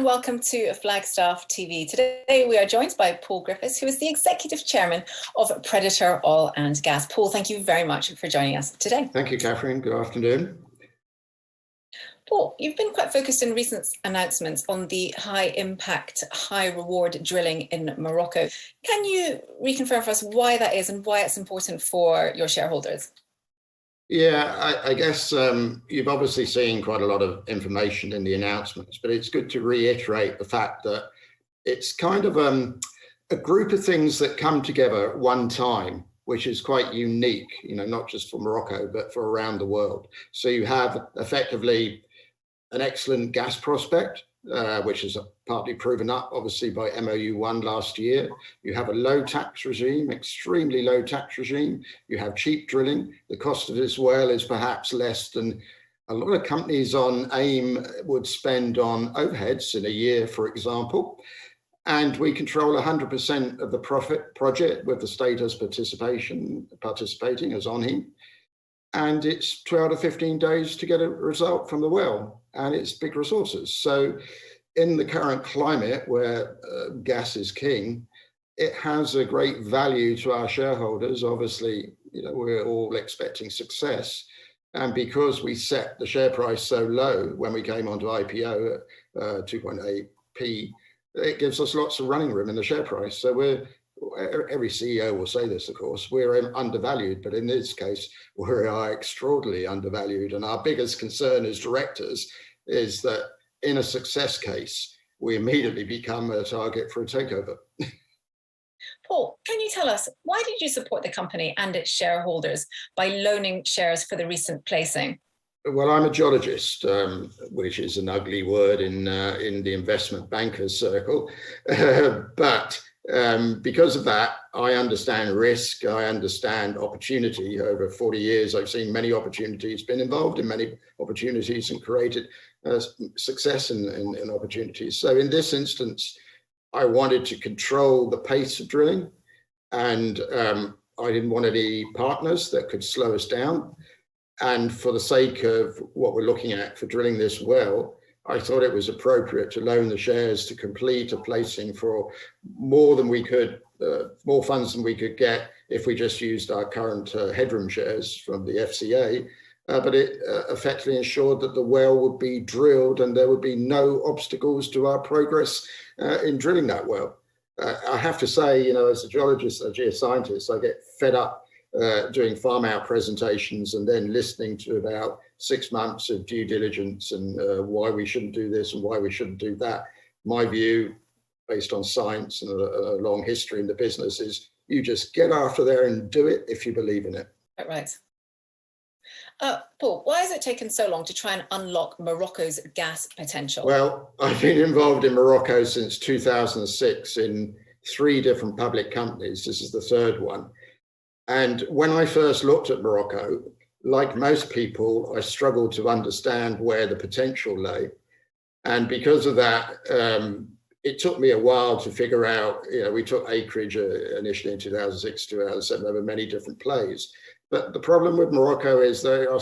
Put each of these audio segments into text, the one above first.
welcome to Flagstaff TV. Today we are joined by Paul Griffiths, who is the Executive Chairman of Predator Oil and Gas. Paul, thank you very much for joining us today. Thank you, Catherine. Good afternoon. Paul, you've been quite focused in recent announcements on the high impact, high reward drilling in Morocco. Can you reconfirm for us why that is and why it's important for your shareholders? Yeah, I guess you've obviously seen quite a lot of information in the announcements, but it's good to reiterate the fact that it's kind of a group of things that come together at one time, which is quite unique, not just for Morocco, but for around the world. So you have effectively an excellent gas prospect, which is partly proven up, obviously, by MOU1 last year. You have a low tax regime, extremely low tax regime. You have cheap drilling. The cost of this well is perhaps less than a lot of companies on AIM would spend on overheads in a year, for example. And we control 100% of the profit project with the state as participating as on him. And it's 12 to 15 days to get a result from the well, and it's big resources. So in the current climate where gas is king, it has a great value to our shareholders. Obviously, we're all expecting success. And because we set the share price so low when we came onto IPO at 2.8p, it gives us lots of running room in the share price. So every CEO will say this, of course, we're undervalued, but in this case, we are extraordinarily undervalued. And our biggest concern as directors is that in a success case, we immediately become a target for a takeover. Paul, can you tell us, why did you support the company and its shareholders by loaning shares for the recent placing? Well, I'm a geologist, which is an ugly word in the investment bankers circle, but because of that, I understand risk, I understand opportunity. Over 40 years, I've seen many opportunities, been involved in many opportunities and created success in opportunities. So in this instance, I wanted to control the pace of drilling, and I didn't want any partners that could slow us down. And for the sake of what we're looking at for drilling this well, I thought it was appropriate to loan the shares to complete a placing for more than we could, more funds than we could get if we just used our current headroom shares from the FCA. But it effectively ensured that the well would be drilled and there would be no obstacles to our progress in drilling that well. I have to say, as a geologist, a geoscientist, I get fed up doing farm out presentations and then listening to about 6 months of due diligence and why we shouldn't do this and why we shouldn't do that. My view, based on science and a long history in the business, is you just get after there and do it if you believe in it. Right. Paul, why has it taken so long to try and unlock Morocco's gas potential? Well, I've been involved in Morocco since 2006 in 3 different public companies. This is the 3rd one. And when I first looked at Morocco, like most people, I struggled to understand where the potential lay. And because of that, it took me a while to figure out, we took acreage initially in 2006, 2007 over many different plays. But the problem with Morocco is there are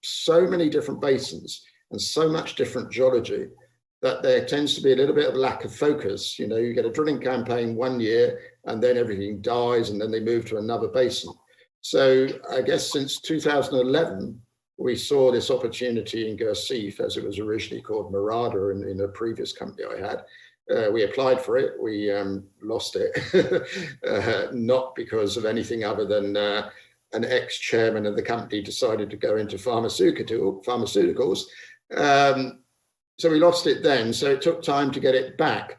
so many different basins and so much different geology that there tends to be a little bit of lack of focus. You get a drilling campaign 1 year and then everything dies and then they move to another basin. So I guess since 2011, we saw this opportunity in Guercif, as it was originally called Marada in a previous company I had. We applied for it, we lost it, not because of anything other than an ex-chairman of the company decided to go into pharmaceuticals. So we lost it then, so it took time to get it back.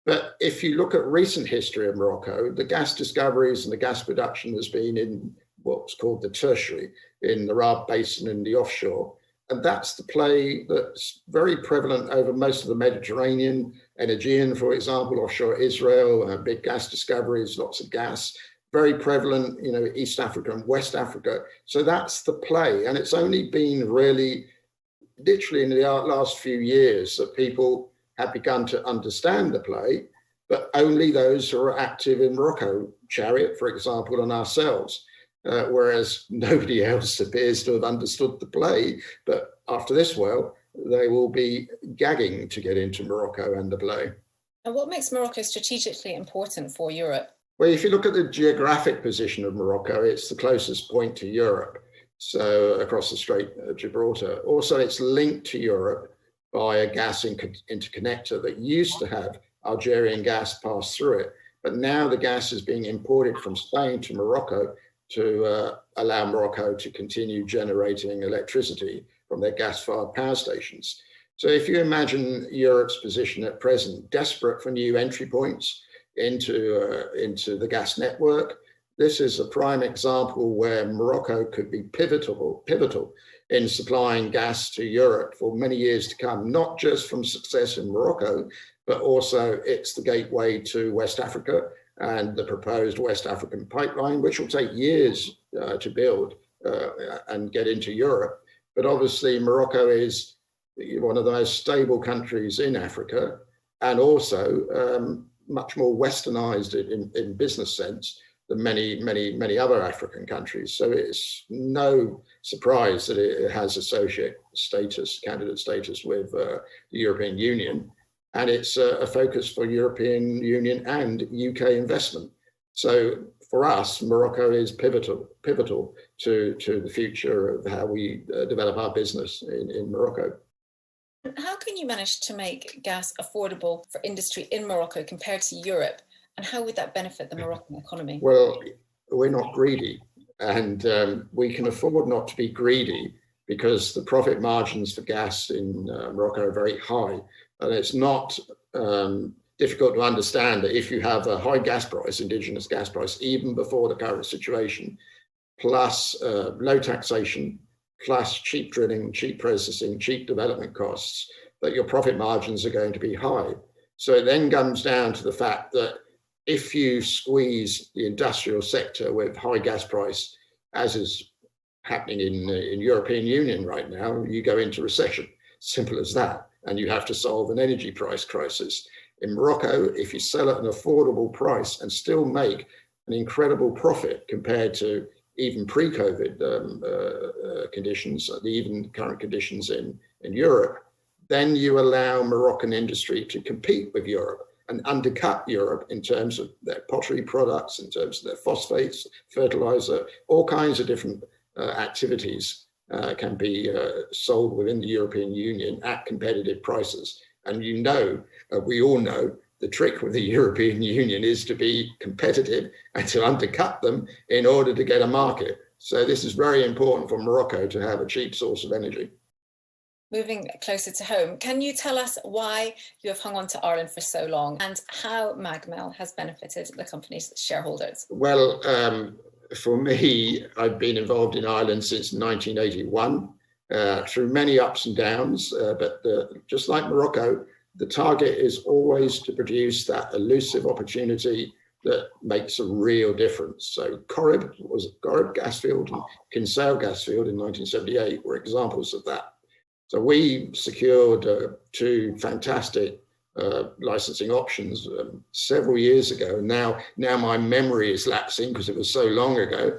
But if you look at recent history of Morocco, the gas discoveries and the gas production has been in what's called the tertiary, in the Rab Basin and the offshore. And that's the play that's very prevalent over most of the Mediterranean, Aegean, for example, offshore Israel, big gas discoveries, lots of gas, very prevalent, East Africa and West Africa. So that's the play. And it's only been really, literally in the last few years that people have begun to understand the play, but only those who are active in Morocco, Chariot, for example, and ourselves. Whereas nobody else appears to have understood the play. But after this well, they will be gagging to get into Morocco and the play. And what makes Morocco strategically important for Europe? Well, if you look at the geographic position of Morocco, it's the closest point to Europe, so across the Strait of Gibraltar. Also, it's linked to Europe by a gas interconnector that used to have Algerian gas pass through it, but now the gas is being imported from Spain to Morocco to allow Morocco to continue generating electricity from their gas-fired power stations. So if you imagine Europe's position at present, desperate for new entry points into the gas network, this is a prime example where Morocco could be pivotal in supplying gas to Europe for many years to come, not just from success in Morocco, but also it's the gateway to West Africa and the proposed West African pipeline, which will take years to build and get into Europe. But obviously Morocco is one of the most stable countries in Africa, and also much more westernized in business sense than many other African countries. So it's no surprise that it has associate status, candidate status with the European Union. And it's a focus for European Union and UK investment. So for us, Morocco is pivotal to the future of how we develop our business in Morocco. How can you manage to make gas affordable for industry in Morocco compared to Europe? And how would that benefit the Moroccan economy? Well, we're not greedy, and we can afford not to be greedy because the profit margins for gas in Morocco are very high. And it's not difficult to understand that if you have a high gas price, indigenous gas price, even before the current situation, plus low taxation, plus cheap drilling, cheap processing, cheap development costs, that your profit margins are going to be high. So it then comes down to the fact that if you squeeze the industrial sector with high gas price, as is happening in European Union right now, you go into recession, simple as that, and you have to solve an energy price crisis. In Morocco, if you sell at an affordable price and still make an incredible profit compared to even pre-COVID conditions, even current conditions in Europe, then you allow Moroccan industry to compete with Europe and undercut Europe in terms of their pottery products, in terms of their phosphates, fertilizer, all kinds of different activities can be sold within the European Union at competitive prices. And we all know, the trick with the European Union is to be competitive and to undercut them in order to get a market. So this is very important for Morocco to have a cheap source of energy. Moving closer to home, can you tell us why you have hung on to Ireland for so long and how MagMel has benefited the company's shareholders? Well, for me, I've been involved in Ireland since 1981 through many ups and downs, but just like Morocco, the target is always to produce that elusive opportunity that makes a real difference. So Corrib gas field and Kinsale gas field in 1978 were examples of that. So we secured two fantastic licensing options several years ago. Now my memory is lapsing because it was so long ago,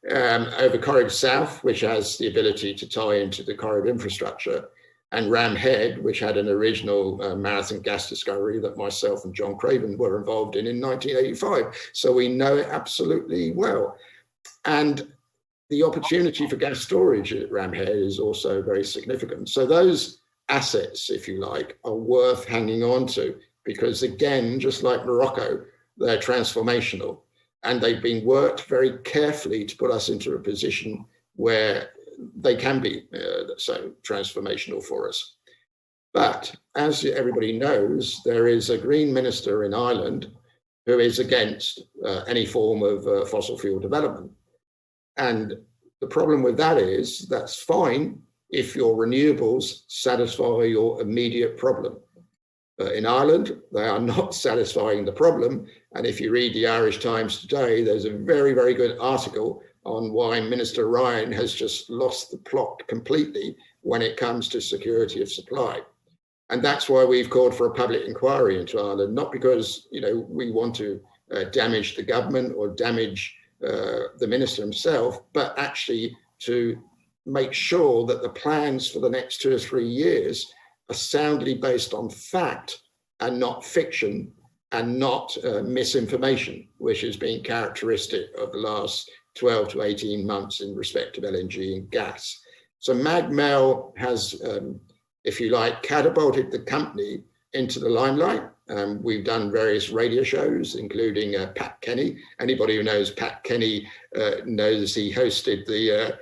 over Corrib South, which has the ability to tie into the Corrib infrastructure, and Ram Head, which had an original marathon gas discovery that myself and John Craven were involved in 1985. So we know it absolutely well. And the opportunity for gas storage at Ram Head is also very significant. So those assets, if you like, are worth hanging on to because, again, just like Morocco, they're transformational. And they've been worked very carefully to put us into a position where they can be so transformational for us. But as everybody knows, there is a Green minister in Ireland who is against any form of fossil fuel development. And the problem with that is that's fine if your renewables satisfy your immediate problem. But in Ireland, they are not satisfying the problem. And if you read the Irish Times today, there's a very, very good article on why Minister Ryan has just lost the plot completely when it comes to security of supply. And that's why we've called for a public inquiry into Ireland, not because we want to damage the government or damage the minister himself, but actually to make sure that the plans for the next 2 or 3 years are soundly based on fact and not fiction and not misinformation, which has been characteristic of the last 12 to 18 months in respect of LNG and gas. So MagMel has, if you like, catapulted the company into the limelight. We've done various radio shows, including Pat Kenny. Anybody who knows Pat Kenny knows he hosted the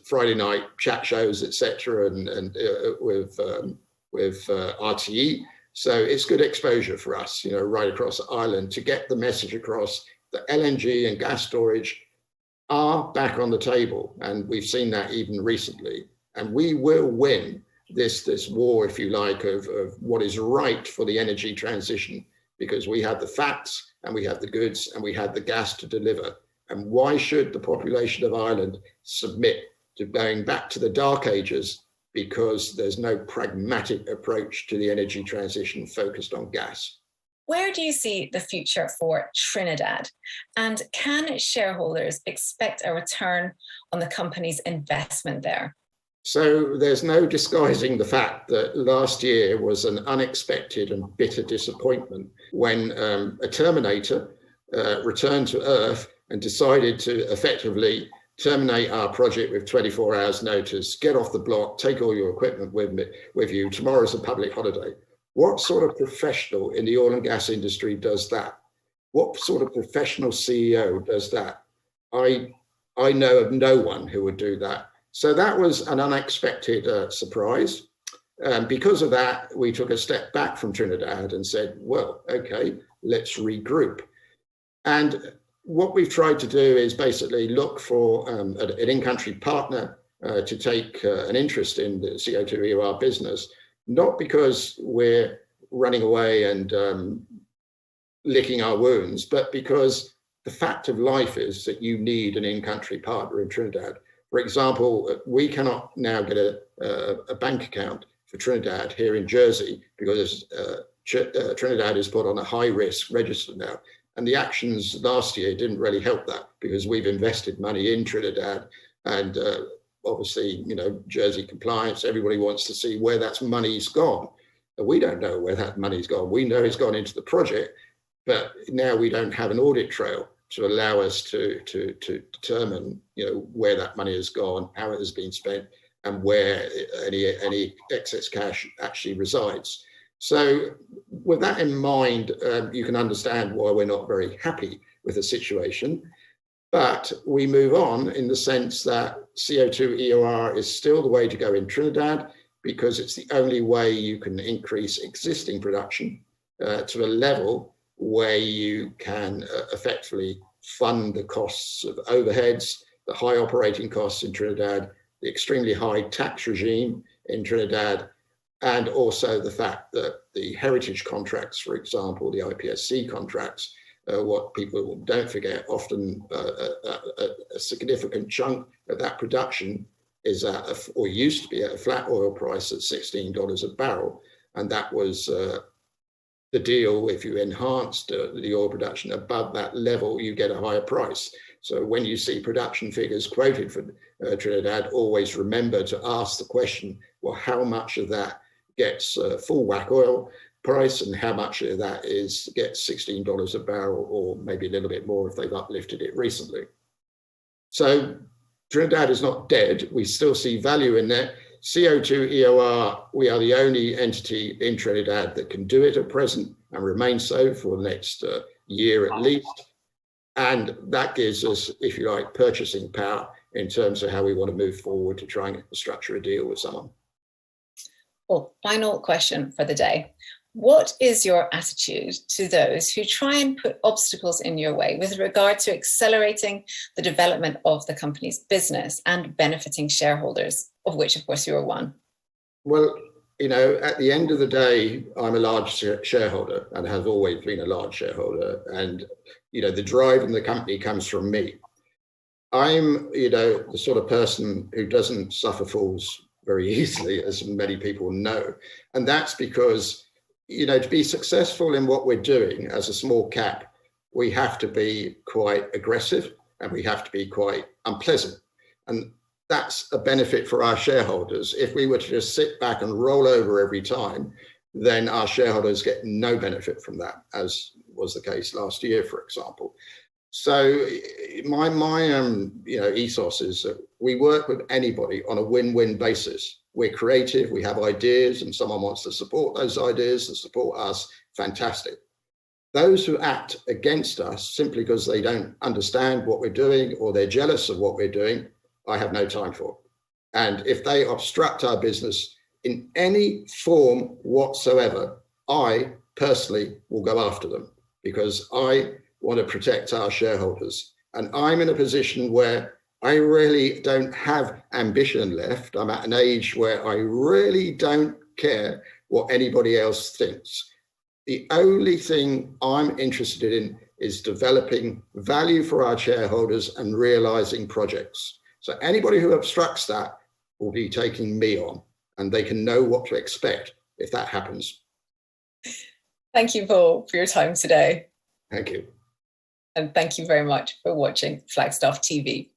Friday night chat shows, etc., and with RTE. So it's good exposure for us, right across Ireland, to get the message across that LNG and gas storage are back on the table, and we've seen that even recently. And we will win this war, if you like, of what is right for the energy transition, because we have the facts and we have the goods and we have the gas to deliver. And why should the population of Ireland submit to going back to the dark ages because there's no pragmatic approach to the energy transition focused on gas? Where do you see the future for Trinidad? And can shareholders expect a return on the company's investment there? So there's no disguising the fact that last year was an unexpected and bitter disappointment when a Terminator returned to Earth and decided to effectively terminate our project with 24 hours notice, get off the block, take all your equipment with you. Tomorrow's a public holiday. What sort of professional in the oil and gas industry does that? What sort of professional CEO does that? I know of no one who would do that. So that was an unexpected surprise. Because of that, we took a step back from Trinidad and said, well, okay, let's regroup. And what we've tried to do is basically look for an in-country partner to take an interest in the CO2 EOR business, not because we're running away and licking our wounds, but because the fact of life is that you need an in-country partner in Trinidad. For example, we cannot now get a bank account for Trinidad here in Jersey because Trinidad is put on a high-risk register now. And the actions last year didn't really help that because we've invested money in Trinidad and obviously, Jersey compliance, everybody wants to see where that money's gone. And we don't know where that money's gone. We know it's gone into the project, but now we don't have an audit trail to allow us to determine, where that money has gone, how it has been spent, and where any excess cash actually resides. So with that in mind, you can understand why we're not very happy with the situation. But we move on in the sense that CO2 EOR is still the way to go in Trinidad because it's the only way you can increase existing production to a level where you can effectively fund the costs of overheads, the high operating costs in Trinidad, the extremely high tax regime in Trinidad, and also the fact that the heritage contracts, for example, the IPSC contracts, what people don't forget, often a significant chunk of that production is at, or used to be at, a flat oil price at $16 a barrel. And that was the deal. If you enhanced the oil production above that level, you get a higher price. So when you see production figures quoted for Trinidad, always remember to ask the question, well, how much of that gets full whack oil price and how much of that gets $16 a barrel, or maybe a little bit more if they've uplifted it recently. So Trinidad is not dead. We still see value in there. CO2 EOR, we are the only entity in Trinidad that can do it at present and remain so for the next year at least. And that gives us, if you like, purchasing power in terms of how we want to move forward to try and structure a deal with someone. Well, final question for the day. What is your attitude to those who try and put obstacles in your way with regard to accelerating the development of the company's business and benefiting shareholders, of which, of course, you are one? Well, at the end of the day, I'm a large shareholder and have always been a large shareholder. And, the drive in the company comes from me. I'm, the sort of person who doesn't suffer fools very easily, as many people know. And that's because, to be successful in what we're doing as a small cap, we have to be quite aggressive and we have to be quite unpleasant. And that's a benefit for our shareholders. If we were to just sit back and roll over every time, then our shareholders get no benefit from that, as was the case last year, for example. So my ethos is that we work with anybody on a win-win basis. We're creative, we have ideas, and someone wants to support those ideas and support us, fantastic. Those who act against us simply because they don't understand what we're doing or they're jealous of what we're doing, I have no time for. And if they obstruct our business in any form whatsoever, I personally will go after them, because I want to protect our shareholders. And I'm in a position where I really don't have ambition left. I'm at an age where I really don't care what anybody else thinks. The only thing I'm interested in is developing value for our shareholders and realizing projects. So anybody who obstructs that will be taking me on, and they can know what to expect if that happens. Thank you, Paul, for your time today. Thank you. And thank you very much for watching Flagstaff TV.